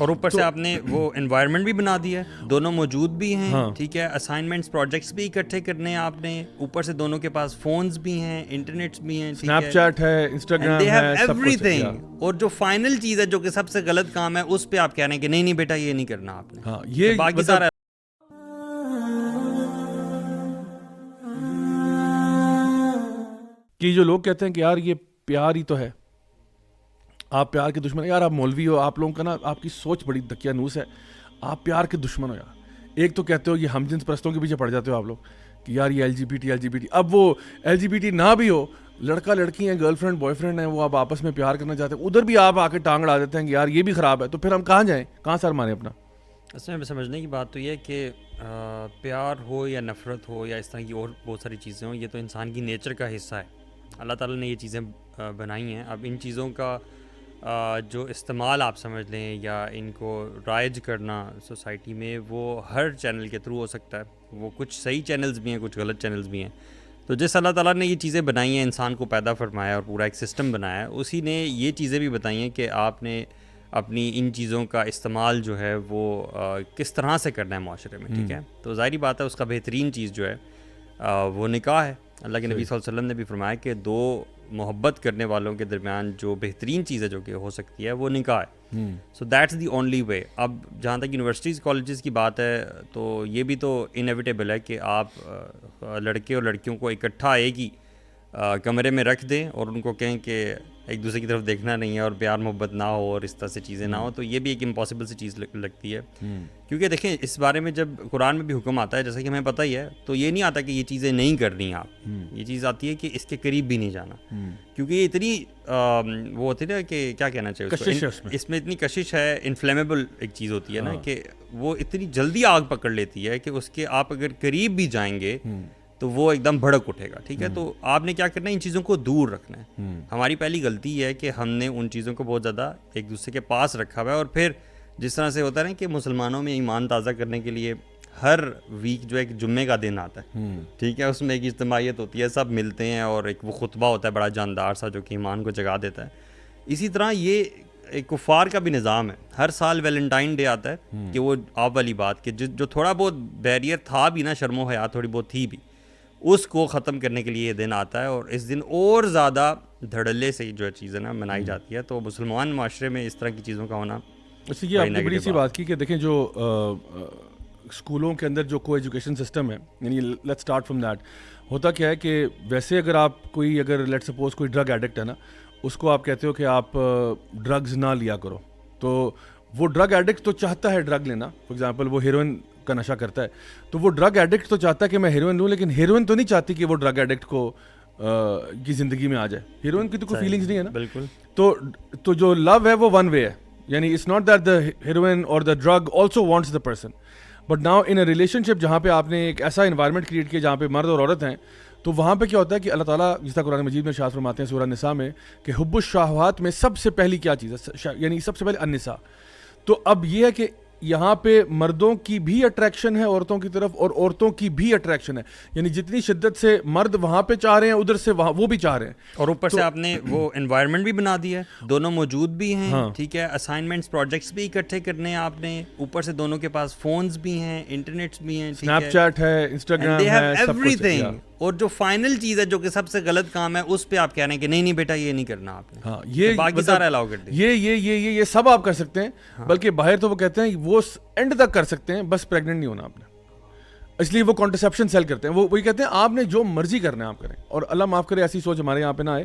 اور اوپر سے آپ نے وہ انوائرمنٹ بھی بنا دیا ہے, دونوں موجود بھی ہیں, ٹھیک ہے, اسائنمنٹس پروجیکٹس بھی اکٹھے کرنے ہیں آپ نے, اوپر سے دونوں کے پاس فونز بھی ہیں, انٹرنیٹس بھی ہیں, اسنیپ چیٹ ہے, انسٹاگرام ہے, سب کچھ ہے. اور جو فائنل چیز ہے جو کہ سب سے غلط کام ہے اس پہ آپ کہہ رہے ہیں کہ نہیں بیٹا یہ نہیں کرنا آپ نے. یہ باقی سارا کہ جو لوگ کہتے ہیں کہ یار یہ پیار ہی تو ہے, آپ پیار کے دشمن, یار آپ مولوی ہو, آپ لوگوں کا نا آپ کی سوچ بڑی دقیانوس ہے, آپ پیار کے دشمن ہو یار. ایک تو کہتے ہو یہ ہم جنس پرستوں کے پیچھے پڑ جاتے ہو آپ لوگ کہ یار یہ ایل جی بی ٹی, اب وہ ایل جی بی ٹی نہ بھی ہو, لڑکا لڑکی ہیں, گرل فرینڈ بوائے فرینڈ ہیں, وہ آپ آپس میں پیار کرنا چاہتے ہیں, ادھر بھی آپ آ کے ٹانگ اڑا دیتے ہیں کہ یار یہ بھی خراب ہے, تو پھر ہم کہاں جائیں, کہاں سر مانیں اپنا. اس میں سمجھنے کی بات تو یہ ہے کہ پیار ہو یا نفرت ہو یا اس طرح کی اور بہت ساری چیزیں ہوں, یہ تو انسان کی نیچر کا حصہ ہے. اللہ تعالیٰ نے یہ چیزیں بنائی ہیں. اب ان چیزوں کا جو استعمال آپ سمجھ لیں یا ان کو رائج کرنا سوسائٹی میں, وہ ہر چینل کے تھرو ہو سکتا ہے. وہ کچھ صحیح چینلز بھی ہیں, کچھ غلط چینلز بھی ہیں. تو جس اللہ تعالیٰ نے یہ چیزیں بنائی ہیں, انسان کو پیدا فرمایا اور پورا ایک سسٹم بنایا ہے, اسی نے یہ چیزیں بھی بتائی ہیں کہ آپ نے اپنی ان چیزوں کا استعمال جو ہے وہ کس طرح سے کرنا ہے معاشرے میں, ٹھیک ہے. تو ظاہری بات ہے اس کا بہترین چیز جو ہے وہ نکاح ہے. اللہ کے نبی صلی اللہ علیہ وسلم نے بھی فرمایا کہ دو محبت کرنے والوں کے درمیان جو بہترین چیز ہے جو کہ ہو سکتی ہے وہ نکاح ہے. So that's the only way. اب جہاں تک یونیورسٹیز کالجز کی بات ہے تو یہ بھی تو انیویٹیبل ہے کہ آپ لڑکے اور لڑکیوں کو اکٹھا ایک ہی کمرے میں رکھ دیں اور ان کو کہیں کہ ایک دوسرے کی طرف دیکھنا نہیں ہے اور پیار محبت نہ ہو اور اس طرح سے چیزیں نہ ہو. تو یہ بھی ایک امپاسبل سی چیز لگتی ہے, کیونکہ دیکھیں اس بارے میں جب قرآن میں بھی حکم آتا ہے, جیسا کہ ہمیں پتہ ہی ہے, تو یہ نہیں آتا کہ یہ چیزیں نہیں کرنی آپ, یہ چیز آتی ہے کہ اس کے قریب بھی نہیں جانا, کیونکہ یہ اتنی وہ ہوتی ہے نا کہ کیا کہنا چاہیے اس میں اتنی کشش ہے, انفلیمیبل ایک چیز ہوتی ہے نا کہ وہ اتنی جلدی آگ پکڑ لیتی ہے کہ اس کے آپ اگر قریب بھی جائیں گے تو وہ ایک دم بھڑک اٹھے گا, ٹھیک ہے. تو آپ نے کیا کرنا ہے, ان چیزوں کو دور رکھنا ہے. ہماری پہلی غلطی یہ ہے کہ ہم نے ان چیزوں کو بہت زیادہ ایک دوسرے کے پاس رکھا ہوا ہے, اور پھر جس طرح سے ہوتا ہے نا کہ مسلمانوں میں ایمان تازہ کرنے کے لیے ہر ویک جو ایک جمعے کا دن آتا ہے, ٹھیک ہے, اس میں ایک اجتماعیت ہوتی ہے, سب ملتے ہیں اور ایک وہ خطبہ ہوتا ہے بڑا جاندار سا جو کہ ایمان کو جگا دیتا ہے. اسی طرح یہ ایک کفار کا بھی نظام ہے. ہر سال ویلنٹائن ڈے آتا ہے کہ وہ آپ والی بات کہ جو تھوڑا بہت بیریئر تھا بھی نا, شرم و حیا تھوڑی بہت تھی بھی, اس کو ختم کرنے کے لیے یہ دن آتا ہے, اور اس دن اور زیادہ دھڑلے سے جو چیزیں نا منائی جاتی ہے. تو مسلمان معاشرے میں اس طرح کی چیزوں کا ہونا, اس لیے آپ نے بڑی سی بات کی کہ دیکھیں جو اسکولوں کے اندر جو کو ایجوکیشن سسٹم ہے, یعنی لیٹس اسٹارٹ فرام دیٹ. ہوتا کیا ہے کہ ویسے اگر آپ کوئی اگر لیٹ سپوز کوئی ڈرگ ایڈکٹ ہے نا, اس کو آپ کہتے ہو کہ آپ ڈرگز نہ لیا کرو, تو وہ ڈرگ ایڈکٹ تو چاہتا ہے ڈرگ لینا. فار ایگزامپل وہ ہیروئن کا نشہ کرتا ہے, تو وہ ڈرگ ایڈکٹ تو چاہتا ہے کہ میں ہیروئن لوں, لیکن ہیروئن تو نہیں چاہتی کہ وہ ڈرگ ایڈکٹ کو کی زندگی میں آ جائے. ہیروئن کی تو کوئی فیلنگز نہیں ہے نا, بالکل. تو جو لو ہے وہ ون وے ہے, یعنی it's not that the heroin اور the drug also wants the person, but now in a relationship جہاں پہ آپ نے ایک ایسا انوائرمنٹ کریٹ کیا جہاں پہ مرد اور عورت ہیں, تو وہاں پہ کیا ہوتا ہے کہ اللہ تعالیٰ جس طرح قرآن مجید میں ارشاد فرماتے ہیں سورہ نساء میں کہ حب الشہوات میں سب سے پہلی کیا چیز ہے, یعنی سب سے پہلے النساء. تو اب یہ ہے کہ یہاں پہ مردوں کی بھی اٹریکشن ہے عورتوں کی طرف, اور عورتوں کی بھی اٹریکشن ہے, یعنی جتنی شدت سے مرد وہاں پہ چاہ رہے ہیں ادھر سے وہ بھی چاہ رہے ہیں. اور اوپر سے آپ نے وہ انوائرمنٹ بھی بنا دیا ہے, دونوں موجود بھی ہیں, ٹھیک ہے, اسائنمنٹس پروجیکٹس بھی اکٹھے کرنے ہیں آپ نے, اوپر سے دونوں کے پاس فونز بھی ہیں, انٹرنیٹس بھی ہیں, اسنیپ چیٹ ہے, انسٹاگرام ہے, سب کچھ ہے. اور جو فائنل چیز ہے جو کہ سب سے غلط کام ہے اس پہ آپ کہہ رہے ہیں کہ نہیں بیٹا یہ نہیں کرنا آپ نے, یہ باقی سارا الاؤ کر دیں. یہ سب آپ کر سکتے ہیں, بلکہ باہر تو وہ کہتے ہیں وہ اینڈ تک کر سکتے ہیں, بس پریگننٹ نہیں ہونا آپ نے. اس لیے وہ کانٹرسیپشن سیل کرتے ہیں, وہ وہی کہتے ہیں آپ نے جو مرضی کرنا ہے آپ کریں, اور اللہ معاف کرے ایسی سوچ ہمارے یہاں پہ نہ آئے.